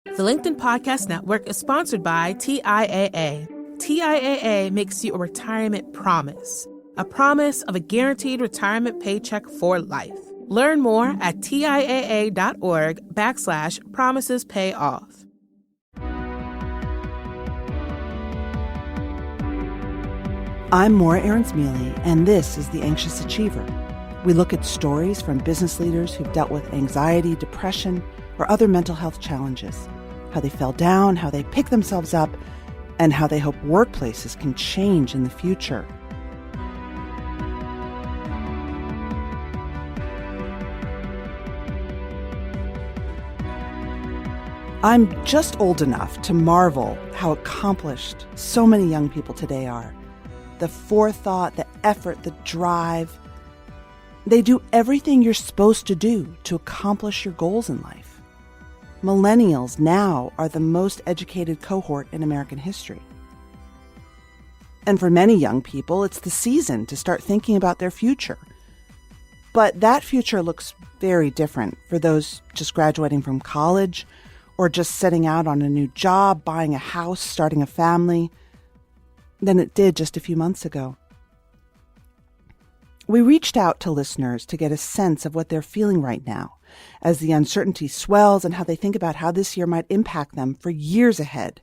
The LinkedIn Podcast Network is sponsored by TIAA. TIAA makes you a retirement promise, a promise of a guaranteed retirement paycheck for life. Learn more at TIAA.org/promises pay off. I'm Morra Aarons-Mele, and this is The Anxious Achiever. We look at stories from business leaders who've dealt with anxiety, depression, or other mental health challenges, how they fell down, how they pick themselves up, and how they hope workplaces can change in the future. I'm just old enough to marvel how accomplished so many young people today are. The forethought, the effort, the drive. They do everything you're supposed to do to accomplish your goals in life. Millennials now are the most educated cohort in American history. And for many young people, it's the season to start thinking about their future. But that future looks very different for those just graduating from college or just setting out on a new job, buying a house, starting a family, than it did just a few months ago. We reached out to listeners to get a sense of what they're feeling right now as the uncertainty swells and how they think about how this year might impact them for years ahead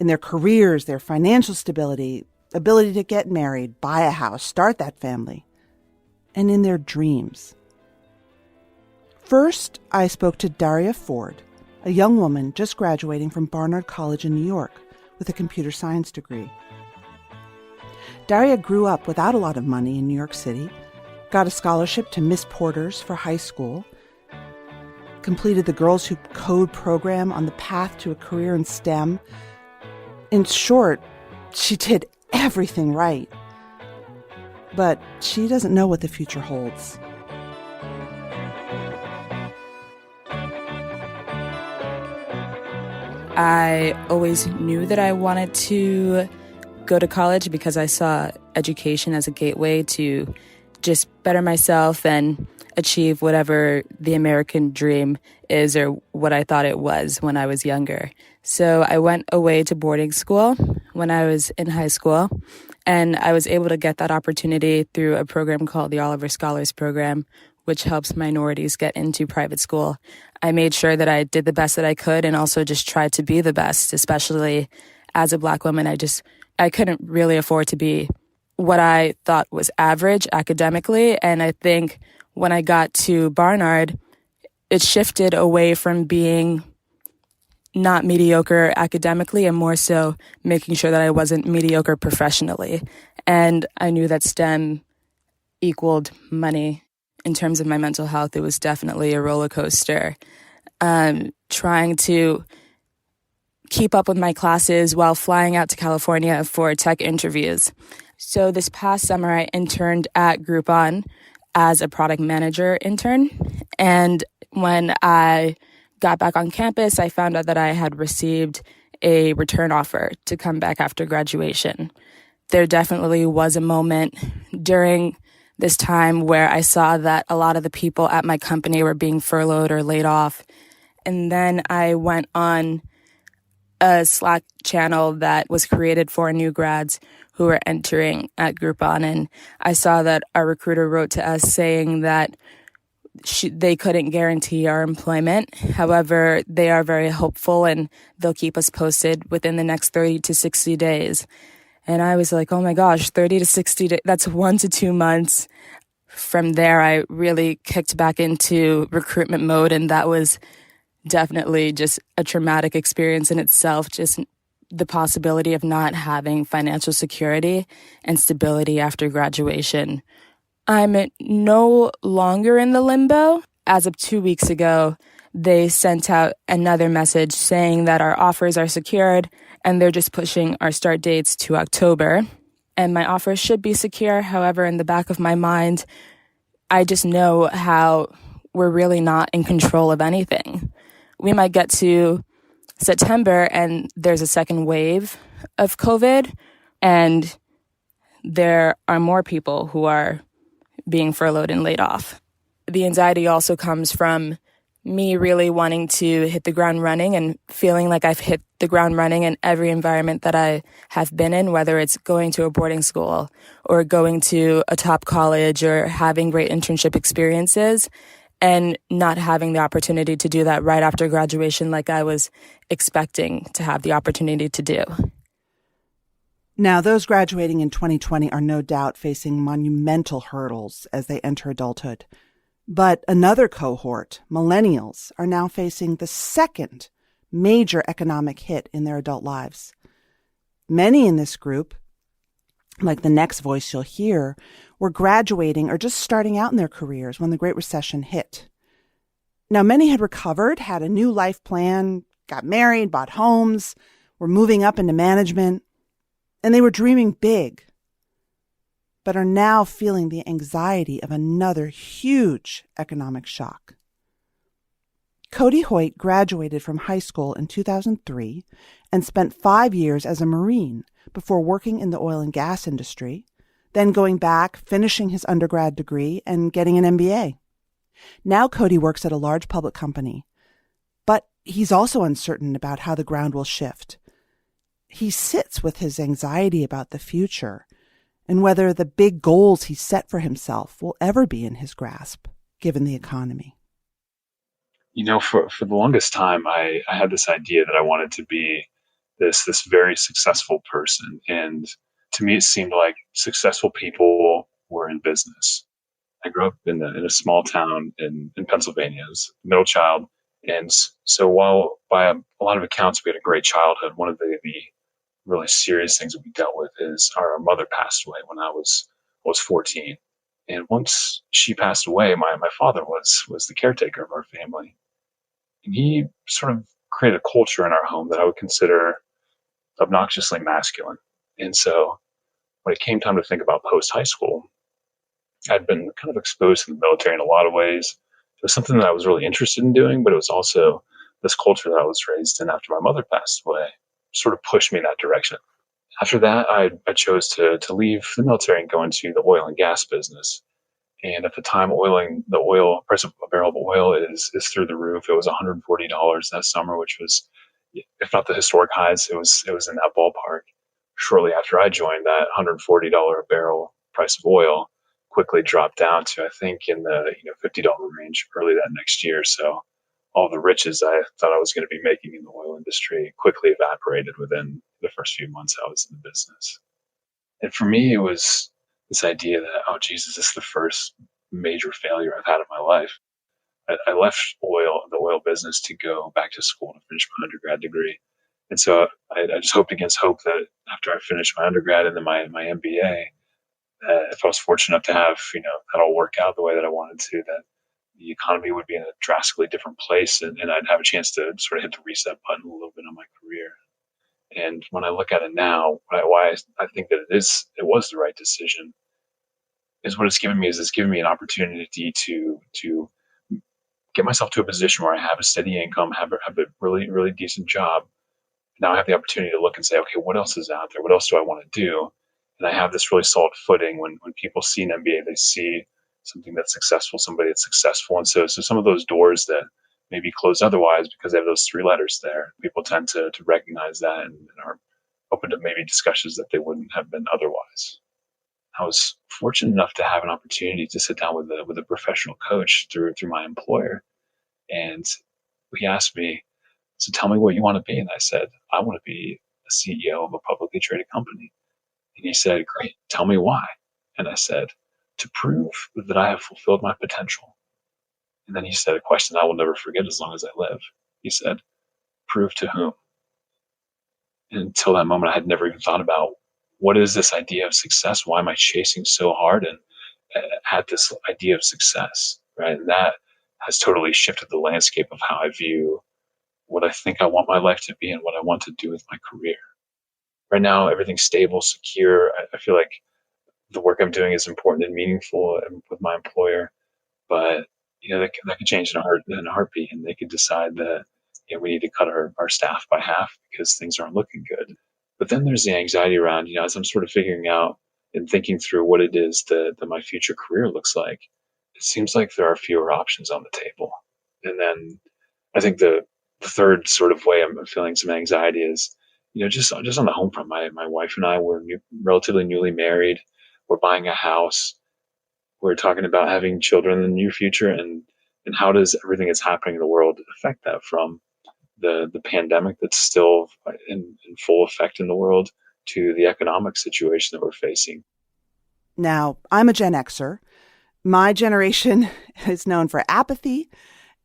in their careers, their financial stability, ability to get married, buy a house, start that family, and in their dreams. First, I spoke to Daria Ford, a young woman just graduating from Barnard College in New York with a computer science degree. Daria grew up without a lot of money in New York City, got a scholarship to Miss Porter's for high school, completed the Girls Who Code program on the path to a career in STEM. In short, she did everything right. But she doesn't know what the future holds. I always knew that I wanted to go to college because I saw education as a gateway to just better myself and achieve whatever the American dream is or what I thought it was when I was younger. So I went away to boarding school when I was in high school, and I was able to get that opportunity through a program called the Oliver Scholars Program, which helps minorities get into private school. I made sure that I did the best that I could and also just tried to be the best, especially as a Black woman. I couldn't really afford to be what I thought was average academically. And I think when I got to Barnard, it shifted away from being not mediocre academically and more so making sure that I wasn't mediocre professionally. And I knew that STEM equaled money. In terms of my mental health, it was definitely a roller coaster. Trying to keep up with my classes while flying out to California for tech interviews. So this past summer, I interned at Groupon as a product manager intern. And when I got back on campus, I found out that I had received a return offer to come back after graduation. There definitely was a moment during this time where I saw that a lot of the people at my company were being furloughed or laid off. And then I went on a Slack channel that was created for new grads who were entering at Groupon. And I saw that our recruiter wrote to us saying that they couldn't guarantee our employment. However, they are very hopeful and they'll keep us posted within the next 30 to 60 days. And I was like, oh my gosh, 30 to 60 days, that's 1 to 2 months. From there, I really kicked back into recruitment mode, and that was definitely just a traumatic experience in itself, just the possibility of not having financial security and stability after graduation. I'm no longer in the limbo. As of 2 weeks ago, they sent out another message saying that our offers are secured and they're just pushing our start dates to October. And my offer should be secure. However, in the back of my mind, I just know how we're really not in control of anything. We might get to September and there's a second wave of COVID, and there are more people who are being furloughed and laid off. The anxiety also comes from me really wanting to hit the ground running and feeling like I've hit the ground running in every environment that I have been in, whether it's going to a boarding school or going to a top college or having great internship experiences, and not having the opportunity to do that right after graduation like I was expecting to have the opportunity to do. Now, those graduating in 2020 are no doubt facing monumental hurdles as they enter adulthood. But another cohort, Millennials, are now facing the second major economic hit in their adult lives. Many in this group, like the next voice you'll hear, were graduating or just starting out in their careers when the Great Recession hit. Now, many had recovered, had a new life plan, got married, bought homes, were moving up into management, and they were dreaming big, but are now feeling the anxiety of another huge economic shock. Cody Hoyt graduated from high school in 2003 and spent 5 years as a Marine before working in the oil and gas industry, then going back, finishing his undergrad degree, and getting an MBA. Now Cody works at a large public company, but he's also uncertain about how the ground will shift. He sits with his anxiety about the future and whether the big goals he set for himself will ever be in his grasp, given the economy. For the longest time, I had this idea that I wanted to be this very successful person. And to me, it seemed like successful people were in business. I grew up in a small town in Pennsylvania as a middle child. And so while by a lot of accounts, we had a great childhood, one of the really serious things that we dealt with is our mother passed away when I was 14. And once she passed away, my father was the caretaker of our family. And he sort of created a culture in our home that I would consider obnoxiously masculine. And so when it came time to think about post-high school, I'd been kind of exposed to the military in a lot of ways. It was something that I was really interested in doing, but it was also this culture that I was raised in after my mother passed away sort of pushed me in that direction. After that, I chose to leave the military and go into the oil and gas business. And at the time, the price of a barrel of oil is through the roof. It was $140 that summer, which was, if not the historic highs, it was in that ballpark. Shortly after I joined, that $140 a barrel price of oil quickly dropped down to, I think, in the $50 range early that next year. So all the riches I thought I was going to be making in the oil industry quickly evaporated within the first few months I was in the business. And for me, it was this idea that, oh, Jesus, this is the first major failure I've had in my life. I left the oil business to go back to school to finish my undergrad degree. And so I just hoped against hope that after I finished my undergrad and then my MBA, if I was fortunate enough to have, that all work out the way that I wanted to, that the economy would be in a drastically different place and I'd have a chance to sort of hit the reset button a little bit on my career. And when I look at it now, why I think that it was the right decision is what it's given me an opportunity to get myself to a position where I have a steady income, have a really, really decent job. Now I have the opportunity to look and say, okay, what else is out there? What else do I want to do? And I have this really solid footing when people see an MBA, they see something that's successful, somebody that's successful. And so some of those doors that maybe close otherwise because they have those three letters there, people tend to recognize that and are open to maybe discussions that they wouldn't have been otherwise. I was fortunate enough to have an opportunity to sit down with a professional coach through my employer. And he asked me, so tell me what you want to be. And I said, I want to be a CEO of a publicly traded company. And he said, great, tell me why. And I said, to prove that I have fulfilled my potential. And then he said a question I will never forget as long as I live. He said, prove to whom? And until that moment, I had never even thought about what is this idea of success? Why am I chasing so hard and had this idea of success, right? And that has totally shifted the landscape of how I view what I think I want my life to be and what I want to do with my career. Right now, everything's stable, secure. I feel like the work I'm doing is important and meaningful with my employer, but that could change in a heartbeat, and they could decide that we need to cut our staff by half because things aren't looking good. But then there's the anxiety around, as I'm sort of figuring out and thinking through what it is that my future career looks like, it seems like there are fewer options on the table. And then I think the third sort of way I'm feeling some anxiety is, just on the home front. My wife and I were relatively newly married. We're buying a house. We're talking about having children in the near future, and how does everything that's happening in the world affect that, from the pandemic that's still in full effect in the world to the economic situation that we're facing. Now, I'm a Gen Xer. My generation is known for apathy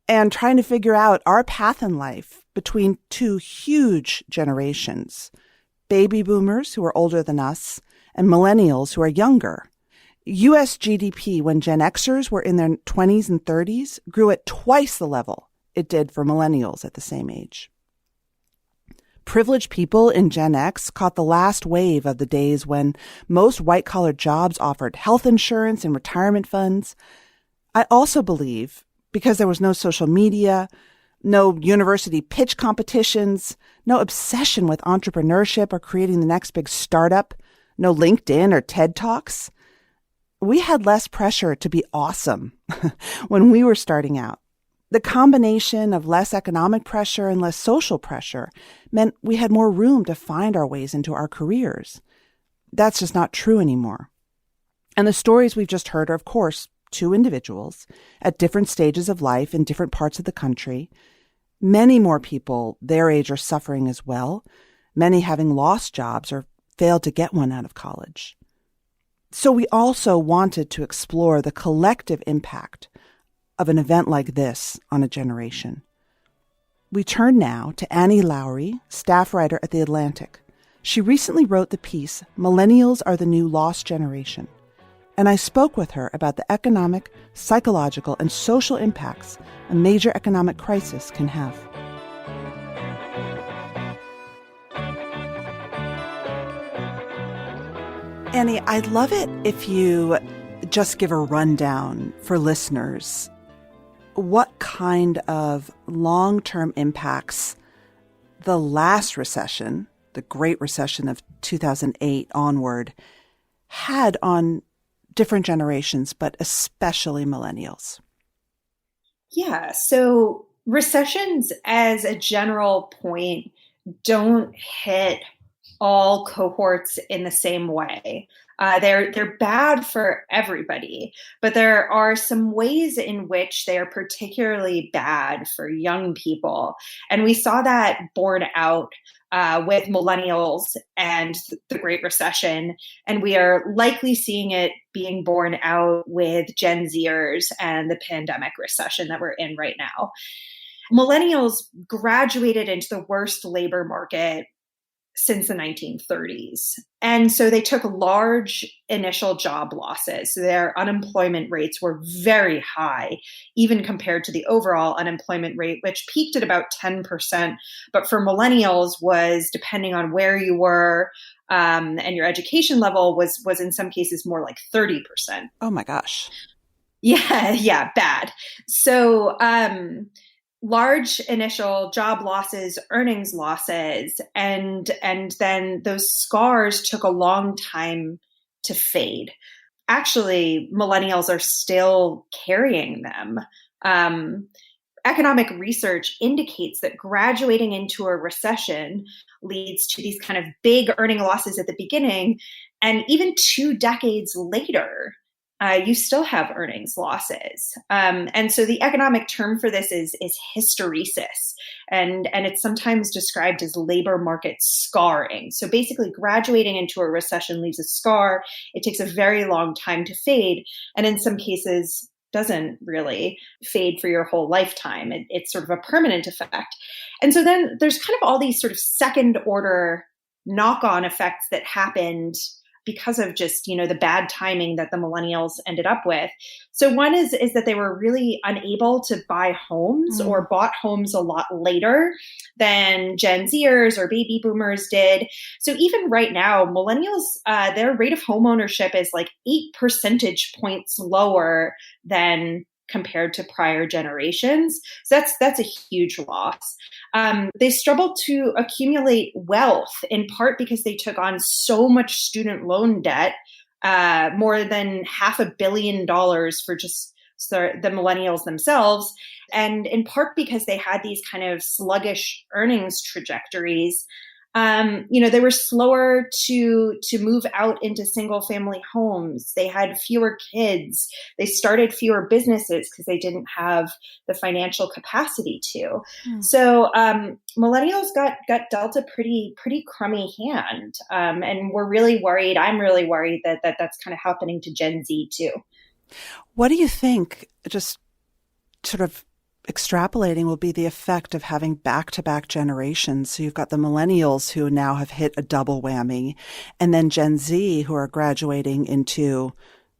and trying to figure out our path in life between two huge generations, baby boomers who are older than us and millennials who are younger. U.S. GDP when Gen Xers were in their 20s and 30s grew at twice the level it did for millennials at the same age. Privileged people in Gen X caught the last wave of the days when most white-collar jobs offered health insurance and retirement funds. I also believe, because there was no social media, no university pitch competitions, no obsession with entrepreneurship or creating the next big startup, no LinkedIn or TED Talks, we had less pressure to be awesome when we were starting out. The combination of less economic pressure and less social pressure meant we had more room to find our ways into our careers. That's just not true anymore. And the stories we've just heard are, of course, two individuals at different stages of life in different parts of the country. Many more people their age are suffering as well, many having lost jobs or failed to get one out of college. So we also wanted to explore the collective impact of an event like this on a generation. We turn now to Annie Lowrey, staff writer at The Atlantic. She recently wrote the piece, Millennials Are the New Lost Generation, and I spoke with her about the economic, psychological, and social impacts a major economic crisis can have. Annie, I'd love it if you just give a rundown for listeners. What kind of long-term impacts the last recession, the Great Recession of 2008 onward, had on different generations, but especially millennials? Yeah, so recessions as a general point don't hit all cohorts in the same way. They're bad for everybody, but there are some ways in which they are particularly bad for young people. And we saw that borne out with millennials and the Great Recession. And we are likely seeing it being borne out with Gen Zers and the pandemic recession that we're in right now. Millennials graduated into the worst labor market since the 1930s. And so they took large initial job losses. So their unemployment rates were very high, even compared to the overall unemployment rate, which peaked at about 10%. But for millennials was, depending on where you were and your education level, was in some cases more like 30%. Oh my gosh. Yeah, bad. So large initial job losses, earnings losses, and then those scars took a long time to fade. Actually, millennials are still carrying them. Economic research indicates that graduating into a recession leads to these kind of big earning losses at the beginning, and even 2 decades later, you still have earnings losses. And so the economic term for this is hysteresis. And it's sometimes described as labor market scarring. So basically graduating into a recession leaves a scar. It takes a very long time to fade. And in some cases doesn't really fade for your whole lifetime. It's sort of a permanent effect. And so then there's kind of all these sort of second order knock-on effects that happened because of just, the bad timing that the millennials ended up with. So one is that they were really unable to buy homes or bought homes a lot later than Gen Zers or baby boomers did. So even right now, millennials, their rate of home ownership is like 8 percentage points lower than compared to prior generations. So that's a huge loss. They struggled to accumulate wealth, in part because they took on so much student loan debt, more than $500 million for just so the millennials themselves. And in part because they had these kind of sluggish earnings trajectories, they were slower to move out into single family homes. They had fewer kids. They started fewer businesses because they didn't have the financial capacity to. So millennials got dealt a pretty crummy hand, and we're really worried. I'm really worried that that's kind of happening to Gen Z too. What do you think? Just sort of extrapolating will be the effect of having back-to-back generations. So you've got the millennials who now have hit a double whammy, and then Gen Z who are graduating into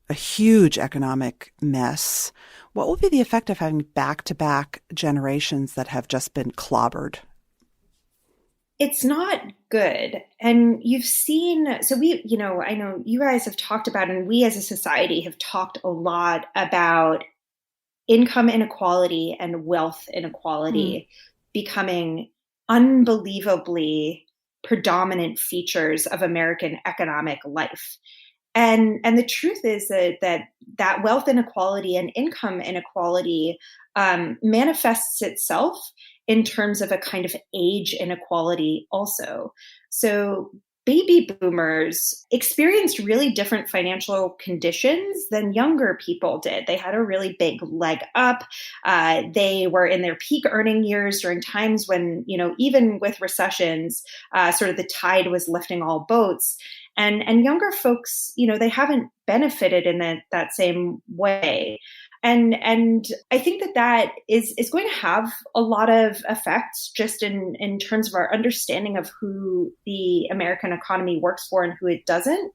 a huge economic mess. What will be the effect of having back-to-back generations that have just been clobbered? It's not good. And you've seen, so I know you guys have talked about, and we as a society have talked a lot about income inequality and wealth inequality becoming unbelievably predominant features of American economic life. And the truth is that wealth inequality and income inequality manifests itself in terms of a kind of age inequality also. So baby boomers experienced really different financial conditions than younger people did. They had a really big leg up. They were in their peak earning years during times when, even with recessions, sort of the tide was lifting all boats. And younger folks, they haven't benefited in that same way. And I think that is going to have a lot of effects just in terms of our understanding of who the American economy works for and who it doesn't.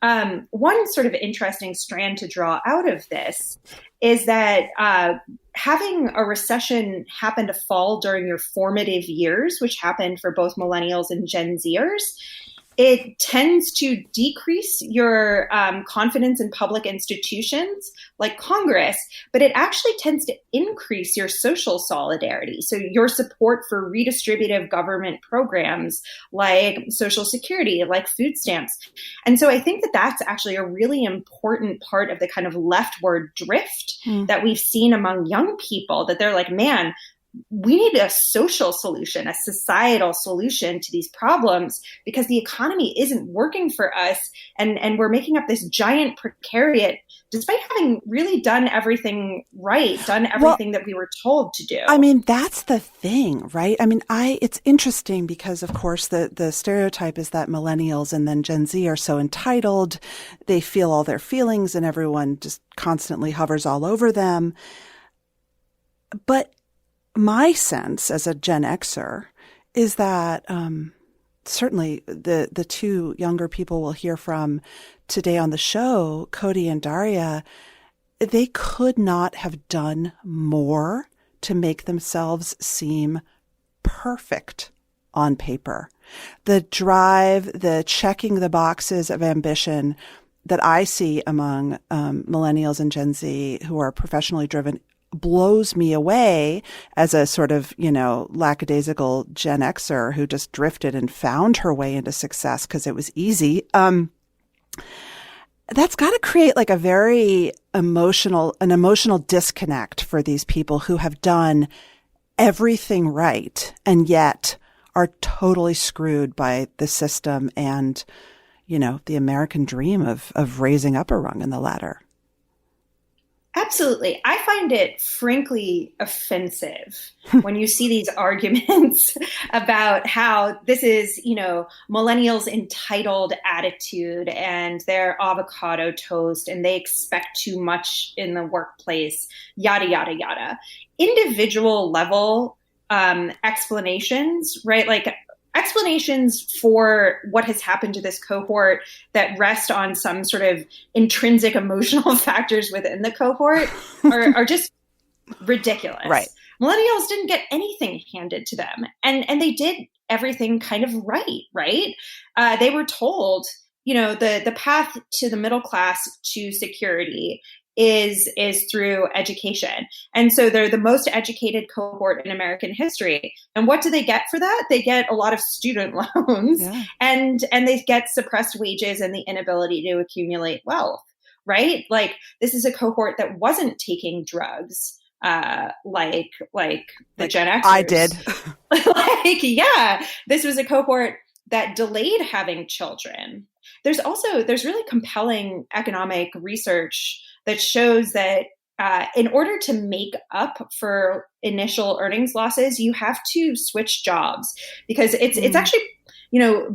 One sort of interesting strand to draw out of this is that having a recession happen to fall during your formative years, which happened for both millennials and Gen Zers, it tends to decrease your confidence in public institutions like Congress, but it actually tends to increase your social solidarity. So your support for redistributive government programs like Social Security, like food stamps. And so I think that that's actually a really important part of the kind of leftward drift that we've seen among young people, that they're like, man, we need a social solution, a societal solution to these problems because the economy isn't working for us. And we're making up this giant precariat despite having really done everything right, done everything that we were told to do. I mean, that's the thing, right? I mean, it's interesting because, of course, the stereotype is that millennials and then Gen Z are so entitled. They feel all their feelings and everyone just constantly hovers all over them. But my sense as a Gen Xer is that certainly the two younger people we'll hear from today on the show, Cody and Daria, they could not have done more to make themselves seem perfect on paper. The drive, the checking the boxes of ambition that I see among millennials and Gen Z who are professionally driven blows me away as a sort of, lackadaisical Gen Xer who just drifted and found her way into success because it was easy. That's got to create like a very emotional disconnect for these people who have done everything right and yet are totally screwed by the system and, the American dream of raising up a rung in the ladder. Absolutely. I find it frankly offensive when you see these arguments about how this is, millennials' entitled attitude and their avocado toast and they expect too much in the workplace, yada, yada, yada. Individual level explanations, right? Like explanations for what has happened to this cohort that rest on some sort of intrinsic emotional factors within the cohort are just ridiculous. Right. Millennials didn't get anything handed to them and they did everything kind of right? They were told, the path to the middle class to security is through education. And so they're the most educated cohort in American history. And what do they get for that? They get a lot of student loans and they get suppressed wages and the inability to accumulate wealth. right? Like this is a cohort that wasn't taking drugs, like the Gen Xers. I did. Like, yeah, this was a cohort that delayed having children. There's really compelling economic research that shows that in order to make up for initial earnings losses, you have to switch jobs, because it's actually,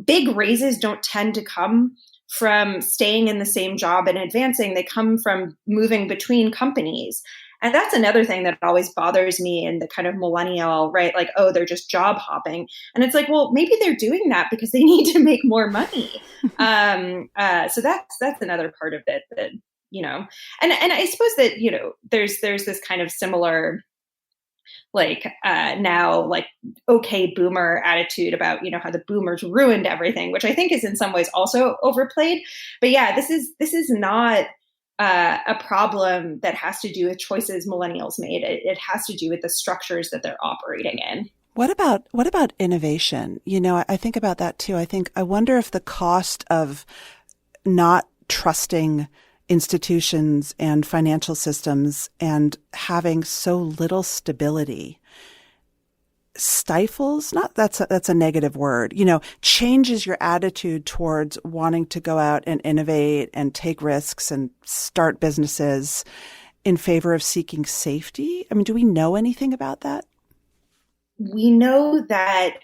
big raises don't tend to come from staying in the same job and advancing. They come from moving between companies. And that's another thing that always bothers me in the kind of millennial, right? Like, oh, they're just job hopping. And it's like, well, maybe they're doing that because they need to make more money. So that's another part of it that, and I suppose that, there's this kind of similar, now, okay, boomer attitude about, how the boomers ruined everything, which I think is in some ways also overplayed. But yeah, this is not a problem that has to do with choices millennials made. It has to do with the structures that they're operating in. What about innovation? I think about that too. I wonder if the cost of not trusting institutions and financial systems and having so little stability stifles, that's a negative word, changes your attitude towards wanting to go out and innovate and take risks and start businesses in favor of seeking safety. I mean, do we know anything about that? We know that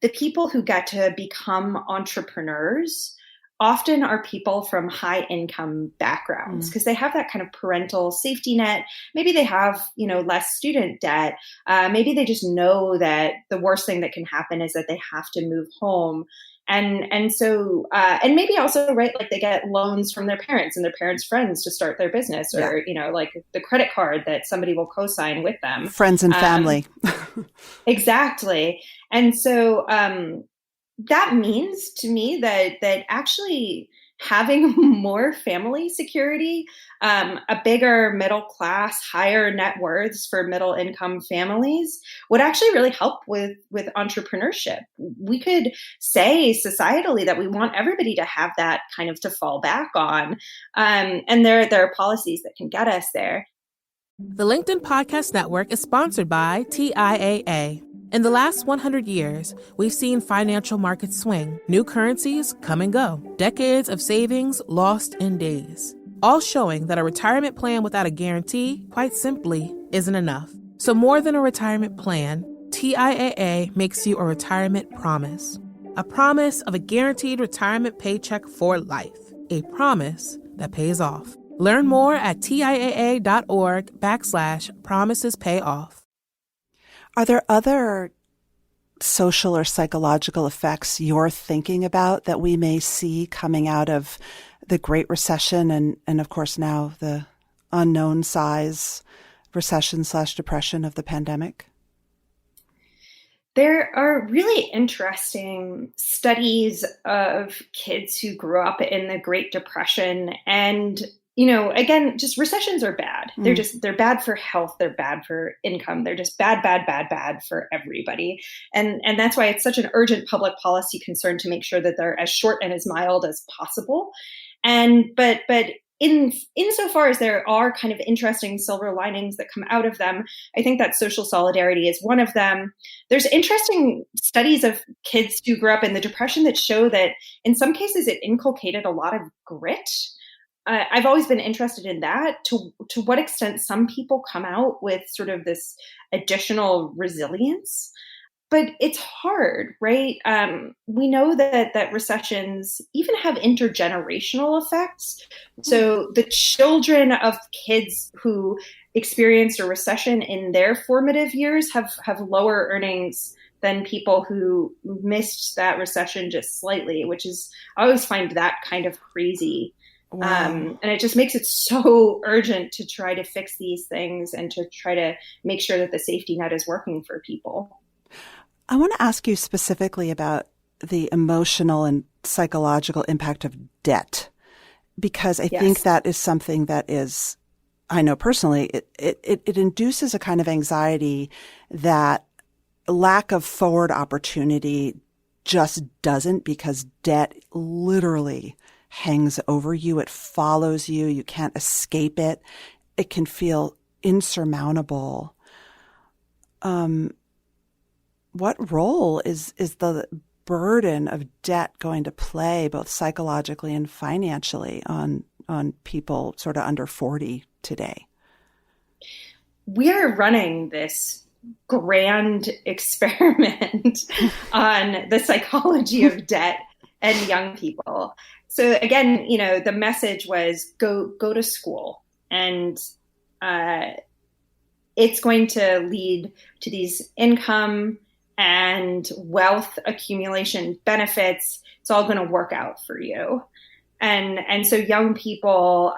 the people who get to become entrepreneurs often are people from high income backgrounds because they have that kind of parental safety net. Maybe they have, less student debt. Maybe they just know that the worst thing that can happen is that they have to move home. And so, and maybe also, right, like they get loans from their parents and their parents' friends to start their business, or, like the credit card that somebody will co-sign with them. Friends and family. Exactly. And so, that means to me that actually having more family security, a bigger middle class, higher net worths for middle income families would actually really help with entrepreneurship. We could say societally that we want everybody to have that kind of to fall back on. And there are policies that can get us there. The LinkedIn Podcast Network is sponsored by TIAA. In the last 100 years, we've seen financial markets swing, new currencies come and go, decades of savings lost in days, all showing that a retirement plan without a guarantee, quite simply, isn't enough. So more than a retirement plan, TIAA makes you a retirement promise. A promise of a guaranteed retirement paycheck for life. A promise that pays off. Learn more at TIAA.org/promisespayoff. Are there other social or psychological effects you're thinking about that we may see coming out of the Great Recession and of course now the unknown size recession/depression of the pandemic? There are really interesting studies of kids who grew up in the Great Depression. And, again, just recessions are bad. They're bad for health. They're bad for income. They're just bad for everybody. And that's why it's such an urgent public policy concern to make sure that they're as short and as mild as possible. But insofar as there are kind of interesting silver linings that come out of them, I think that social solidarity is one of them. There's interesting studies of kids who grew up in the Depression that show that in some cases it inculcated a lot of grit. I've always been interested in that, to what extent some people come out with sort of this additional resilience. But it's hard, right? We know that recessions even have intergenerational effects. So the children of kids who experienced a recession in their formative years have lower earnings than people who missed that recession just slightly, which is, I always find that kind of crazy. Wow. And it just makes it so urgent to try to fix these things and to try to make sure that the safety net is working for people. I want to ask you specifically about the emotional and psychological impact of debt, because I think that is something that is, I know personally, it induces a kind of anxiety that lack of forward opportunity just doesn't, because debt literally hangs over you. It follows you. You can't escape it. It can feel insurmountable. What role is the burden of debt going to play, both psychologically and financially, on people sort of under 40 today? We're running this grand experiment on the psychology of debt and young people. So again, the message was go to school, and it's going to lead to these income and wealth accumulation benefits. It's all going to work out for you. And so young people,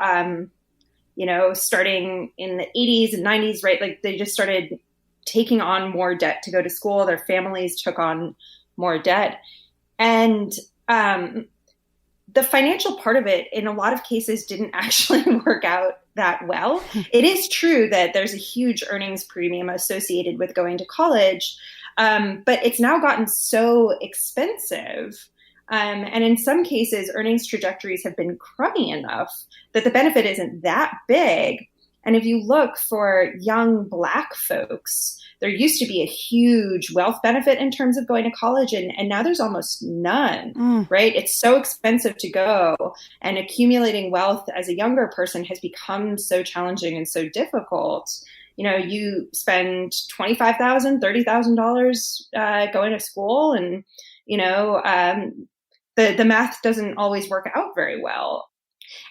starting in the 80s and 90s, right? Like they just started taking on more debt to go to school. Their families took on more debt. And the financial part of it, in a lot of cases, didn't actually work out that well. It is true that there's a huge earnings premium associated with going to college, but it's now gotten so expensive. And in some cases, earnings trajectories have been crummy enough that the benefit isn't that big. And if you look for young Black folks, there used to be a huge wealth benefit in terms of going to college, and now there's almost none, right? It's so expensive to go, and accumulating wealth as a younger person has become so challenging and so difficult. You spend $25,000, $30,000 going to school, and the math doesn't always work out very well.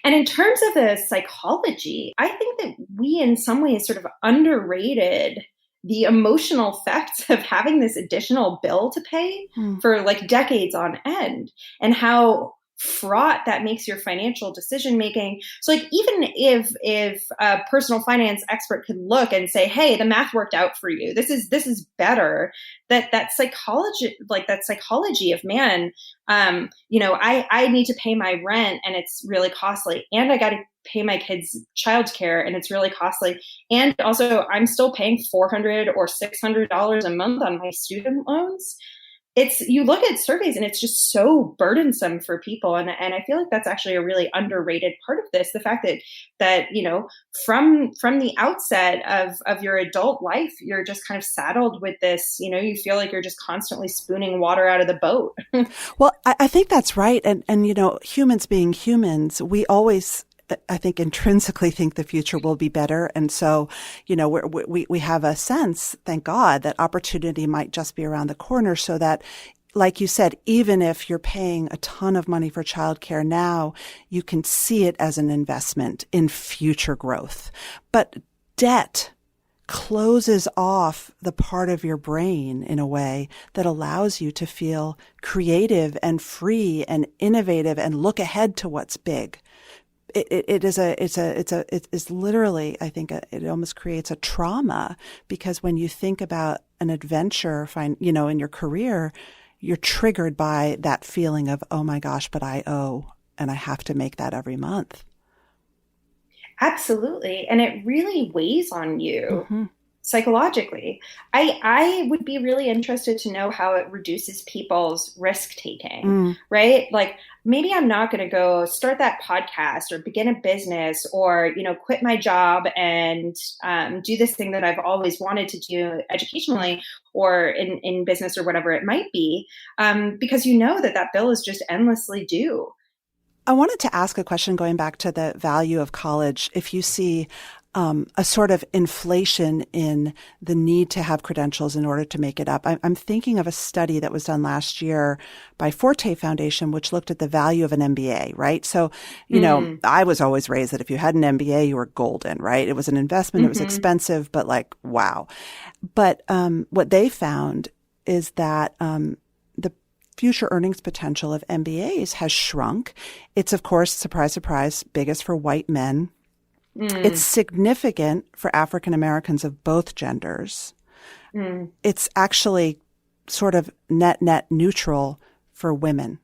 And in terms of the psychology, I think that we in some ways sort of underrated the emotional effects of having this additional bill to pay for like decades on end, and how fraught that makes your financial decision making. So like even if a personal finance expert could look and say, hey, the math worked out for you, this is better, that psychology of, man, I need to pay my rent and it's really costly, and I got to pay my kids' childcare and it's really costly, and also I'm still paying $400 or $600 a month on my student loans. You look at surveys and it's just so burdensome for people. And I feel like that's actually a really underrated part of this. The fact that from the outset of your adult life, you're just kind of saddled with this, you feel like you're just constantly spooning water out of the boat. Well, I think that's right. And humans being humans, we always, I think, intrinsically think the future will be better. And so, we have a sense, thank God, that opportunity might just be around the corner, so that, like you said, even if you're paying a ton of money for childcare now, you can see it as an investment in future growth. But debt closes off the part of your brain in a way that allows you to feel creative and free and innovative and look ahead to what's big. It is literally, I think, it almost creates a trauma, because when you think about an adventure, in your career, you're triggered by that feeling of, oh my gosh, but I owe, and I have to make that every month. Absolutely. And it really weighs on you psychologically. I would be really interested to know how it reduces people's risk taking, right? Like, maybe I'm not going to go start that podcast or begin a business or, quit my job and do this thing that I've always wanted to do educationally or in business or whatever it might be, because that bill is just endlessly due. I wanted to ask a question going back to the value of college. If you see a sort of inflation in the need to have credentials in order to make it up. I'm thinking of a study that was done last year by Forte Foundation, which looked at the value of an MBA, right? So, I was always raised that if you had an MBA, you were golden, right? It was an investment. It was expensive, but like, wow. But what they found is that the future earnings potential of MBAs has shrunk. It's, of course, surprise, surprise, biggest for white men. It's significant for African Americans of both genders. It's actually sort of net neutral for women,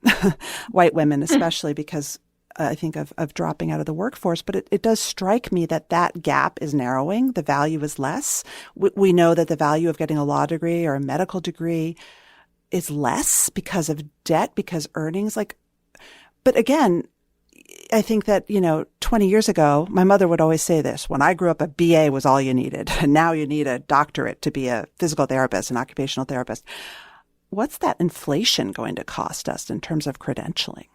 white women especially, because I think of dropping out of the workforce. But it does strike me that gap is narrowing. The value is less. We know that the value of getting a law degree or a medical degree is less because of debt, because earnings but again, I think that, 20 years ago, my mother would always say this: when I grew up, a BA was all you needed. And now you need a doctorate to be a physical therapist, an occupational therapist. What's that inflation going to cost us in terms of credentialing?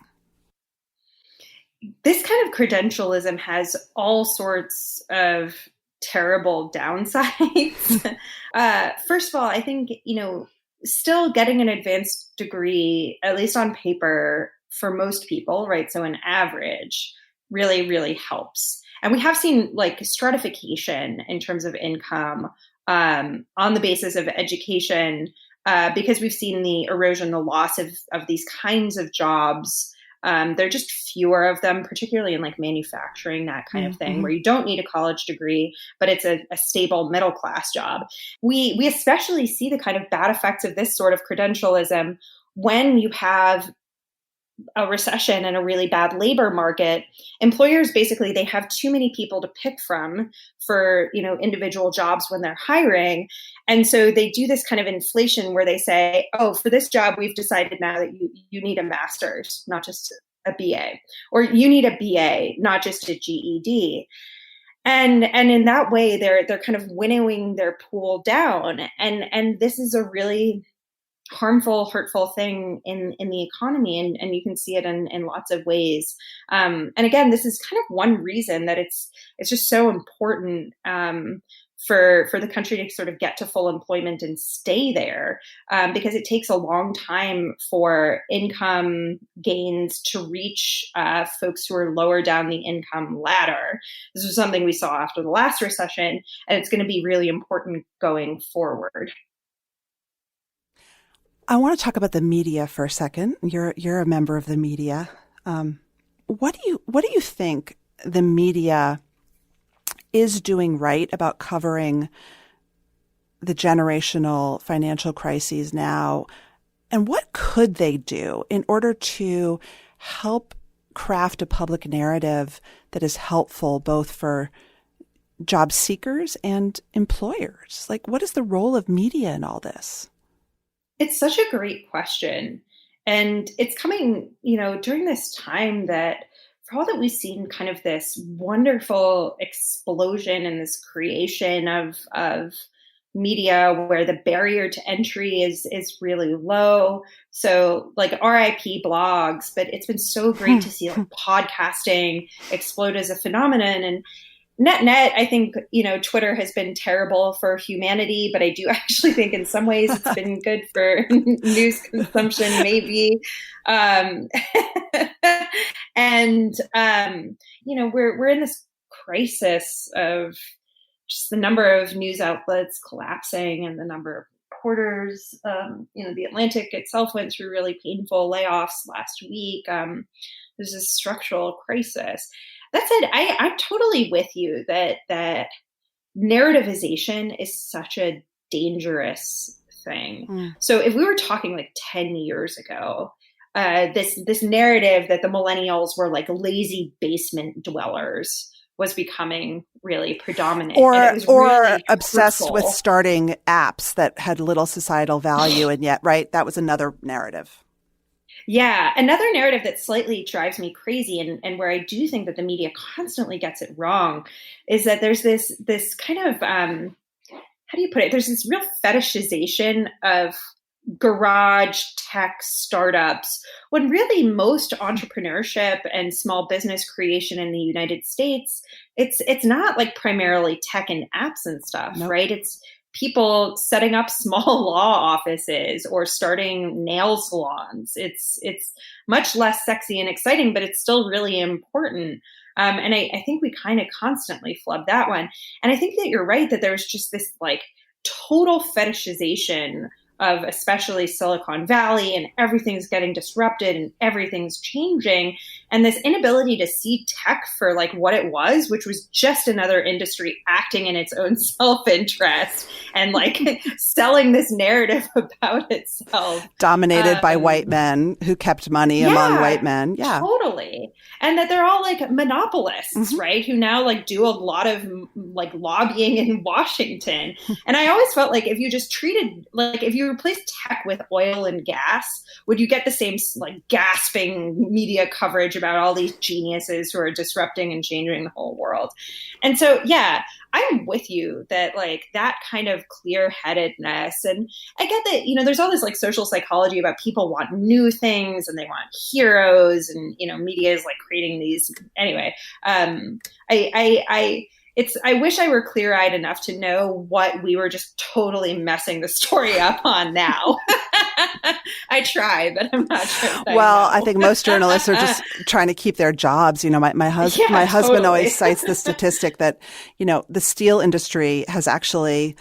This kind of credentialism has all sorts of terrible downsides. First of all, I think, still getting an advanced degree, at least on paper, for most people, right? So an average really, really helps. And we have seen like stratification in terms of income on the basis of education, because we've seen the erosion, the loss of these kinds of jobs. There are just fewer of them, particularly in like manufacturing, that kind of thing, where you don't need a college degree, but it's a stable middle class job. We especially see the kind of bad effects of this sort of credentialism when you have a recession and a really bad labor market. Employers, basically, they have too many people to pick from for, individual jobs when they're hiring. And so they do this kind of inflation where they say, oh, for this job, we've decided now that you need a master's, not just a BA, or you need a BA, not just a GED. And in that way, they're kind of winnowing their pool down. And this is a really harmful, hurtful thing in the economy. And you can see it in lots of ways. And again, this is kind of one reason that it's just so important for the country to sort of get to full employment and stay there, because it takes a long time for income gains to reach folks who are lower down the income ladder. This was something we saw after the last recession, and it's going to be really important going forward. I want to talk about the media for a second. You're a member of the media. What do you think the media is doing right about covering the generational financial crises now? And what could they do in order to help craft a public narrative that is helpful both for job seekers and employers? Like, what is the role of media in all this? It's such a great question. And it's coming, during this time that, for all that we've seen kind of this wonderful explosion and this creation of media where the barrier to entry is really low. So like RIP blogs, but it's been so great to see like podcasting explode as a phenomenon. And net, I think, Twitter has been terrible for humanity, but I do actually think in some ways it's been good for news consumption, maybe. And, we're in this crisis of just the number of news outlets collapsing and the number of reporters. The Atlantic itself went through really painful layoffs last week. There's this structural crisis. That said, I'm totally with you that narrativization is such a dangerous thing. So if we were talking like 10 years ago, this narrative that the millennials were like lazy basement dwellers was becoming really predominant. Or really obsessed hurtful. with starting apps that had little societal value, and yet, right, that was another narrative. Yeah. Another narrative that slightly drives me crazy and where I do think that the media constantly gets it wrong is that there's this kind of, how do you put it? There's this real fetishization of garage tech startups when really most entrepreneurship and small business creation in the United States, it's not like primarily tech and apps and stuff, Nope. right? It's people setting up small law offices or starting nail salons. It's much less sexy and exciting, but it's still really important. And I think we kind of constantly flub that one. And I think that you're right that there's just this like total fetishization of especially Silicon Valley, and everything's getting disrupted and everything's changing. And this inability to see tech for like what it was, which was just another industry acting in its own self-interest and like selling this narrative about itself. Dominated by white men who kept money among white men. Yeah, totally. And that they're all like monopolists, right? Who now like do a lot of like lobbying in Washington. And I always felt like if you just treated, like if you replaced tech with oil and gas, would you get the same like gasping media coverage about all these geniuses who are disrupting and changing the whole world. And so, yeah, I'm with you that like that kind of clear-headedness. And I get that, you know, there's all this like social psychology about people want new things and they want heroes, and, you know, media is like creating these. Anyway, I wish I were clear-eyed enough to know what we were just totally messing the story up on now. I try, but I'm not sure. I think most journalists are just trying to keep their jobs. You know, my husband totally. always cites the statistic that, you know, the steel industry has actually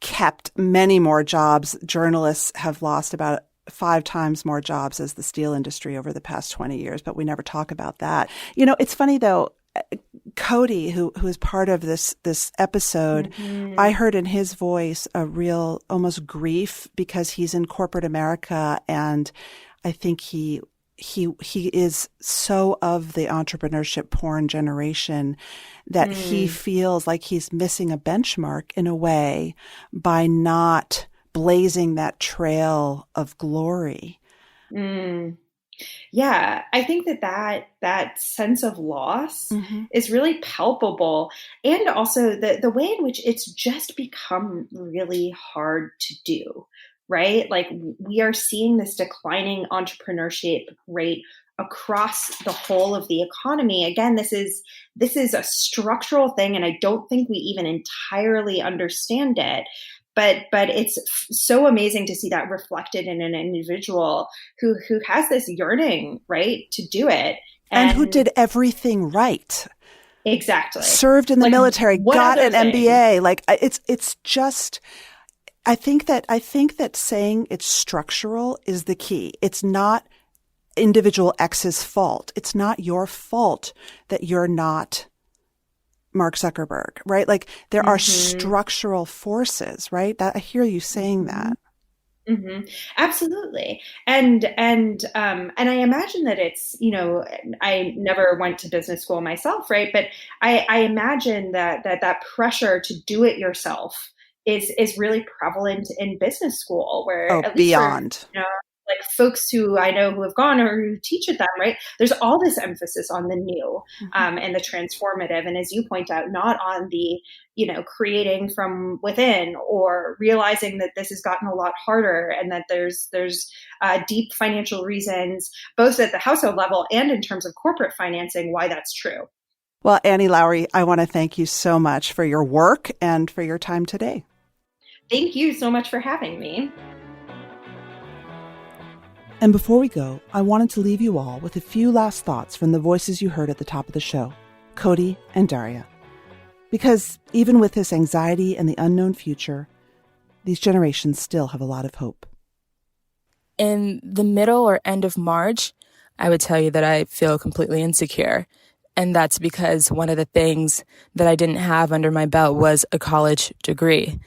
kept many more jobs. Journalists have lost about 5 times more jobs as the steel industry over the past 20 years, but we never talk about that. You know, it's funny though. Cody, who is part of this episode, I heard in his voice a real almost grief because he's in corporate America, and I think he is so of the entrepreneurship porn generation that he feels like he's missing a benchmark in a way by not blazing that trail of glory. Yeah, I think that sense of loss is really palpable. And also the way in which it's just become really hard to do, right? Like we are seeing this declining entrepreneurship rate across the whole of the economy. Again, this is a structural thing, and I don't think we even entirely understand it. But it's so amazing to see that reflected in an individual who has this yearning, right, to do it. And who did everything right. Exactly. Served in the military, got an MBA. Like it's just, I think that saying it's structural is the key. It's not individual X's fault. It's not your fault that you're not Mark Zuckerberg, right? Like there are structural forces, right? I hear you saying that. Absolutely. And I imagine that it's, you know, I never went to business school myself, right? But I imagine that pressure to do it yourself is really prevalent in business school, where at least beyond. For, you know, like folks who I know who have gone or who teach at them, right? There's all this emphasis on the new and the transformative. And as you point out, not on the, you know, creating from within or realizing that this has gotten a lot harder and that there's deep financial reasons, both at the household level and in terms of corporate financing, why that's true. Well, Annie Lowrey, I want to thank you so much for your work and for your time today. Thank you so much for having me. And before we go, I wanted to leave you all with a few last thoughts from the voices you heard at the top of the show, Cody and Daria. Because even with this anxiety and the unknown future, these generations still have a lot of hope. In the middle or end of March, I would tell you that I feel completely insecure. And that's because one of the things that I didn't have under my belt was a college degree.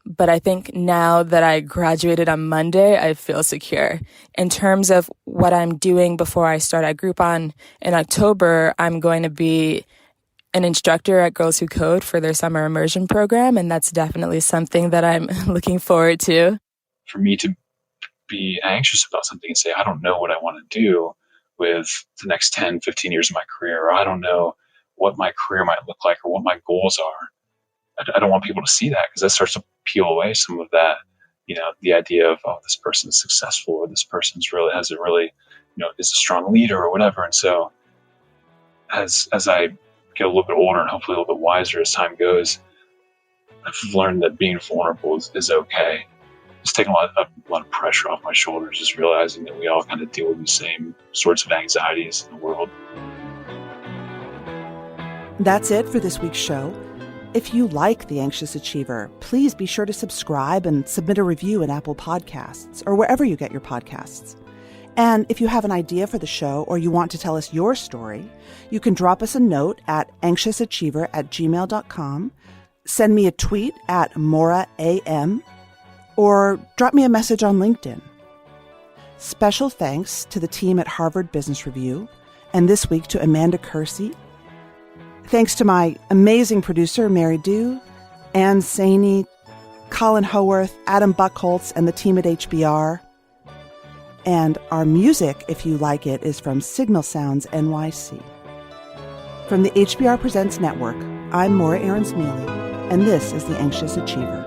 But I think now that I graduated on Monday, I feel secure. In terms of what I'm doing before I start at Groupon in October, I'm going to be an instructor at Girls Who Code for their summer immersion program, and that's definitely something that I'm looking forward to. For me to be anxious about something and say, I don't know what I want to do with the next 10, 15 years of my career, or I don't know what my career might look like or what my goals are. I don't want people to see that, because that starts to peel away some of that, you know, the idea of, oh, this person is successful, or this person's really has a really, you know, is a strong leader or whatever. And so as I get a little bit older and hopefully a little bit wiser as time goes, I've learned that being vulnerable is okay. It's taking a lot of pressure off my shoulders, just realizing that we all kind of deal with the same sorts of anxieties in the world. That's it for this week's show. If you like The Anxious Achiever, please be sure to subscribe and submit a review in Apple Podcasts or wherever you get your podcasts. And if you have an idea for the show or you want to tell us your story, you can drop us a note at anxiousachiever@gmail.com, send me a tweet at Morra AM, or drop me a message on LinkedIn. Special thanks to the team at Harvard Business Review, and this week to Amanda Kersey. Thanks to my amazing producer, Mary Dew, Ann Saney, Colin Howarth, Adam Buckholtz, and the team at HBR. And our music, if you like it, is from Signal Sounds NYC. From the HBR Presents Network, I'm Morra Aarons-Mele, and this is The Anxious Achiever.